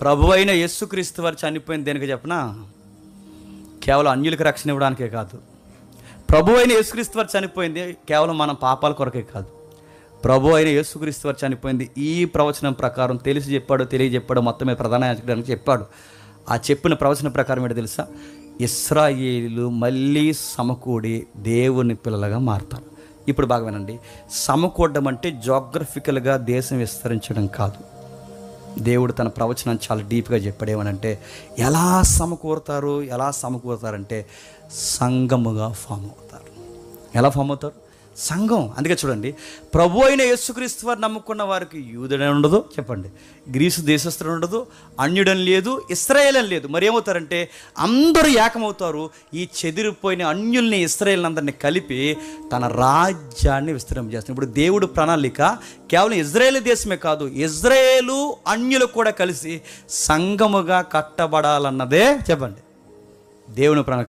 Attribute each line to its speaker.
Speaker 1: ప్రభు అయిన యేసుక్రీస్తు వారు చనిపోయింది దేనికి చెప్పనా? కేవలం అన్యులకు రక్షణ ఇవ్వడానికే కాదు. ప్రభు అయిన యేసుక్రీస్తు వారు చనిపోయింది కేవలం మన పాపాల కొరకే కాదు. ప్రభు అయిన యేసుక్రీస్తు వారు చనిపోయింది ఈ ప్రవచనం ప్రకారం తెలిసి చెప్పాడు, తెలియజెప్పాడు, మొత్తం మీద ప్రధాన యాజకుడానికి చెప్పాడు. ఆ చెప్పిన ప్రవచనం ప్రకారం ఏంటో తెలుసా? ఇశ్రాయేలు మళ్ళీ సమకూడి దేవుని పిల్లలుగా మారుతారు. ఇప్పుడు బాగా వినండి. సమకూడడం అంటే జోగ్రఫికల్గా దేశం విస్తరించడం కాదు. దేవుడు తన ప్రవచనాన్ని చాలా డీప్గా చెప్పాడు. ఏమనంటే ఎలా సమకూరుతారంటే సంఘముగా ఫామ్ అవుతారు. ఎలా ఫామ్ అవుతారు? సంఘం. అందుకే చూడండి, ప్రభు అయిన యేసుక్రీస్తు వారు నమ్ముకున్న వారికి యూదుడని ఉండదు, చెప్పండి, గ్రీసు దేశస్థుడు ఉండదు, అన్యుడని లేదు, ఇశ్రాయేలని లేదు. మరి ఏమవుతారంటే అందరూ ఏకమవుతారు. ఈ చెదిరిపోయిన అన్యుల్ని ఇశ్రాయేల్ అందరినీ కలిపి తన రాజ్యాన్ని విస్తరింపజేస్తారు. ఇప్పుడు దేవుడు ప్రణాళిక కేవలం ఇజ్రాయేల్ దేశమే కాదు, ఇజ్రాయేలు అన్యులు కూడా కలిసి సంఘముగా కట్టబడాలన్నదే, చెప్పండి, దేవుని ప్రణాళిక.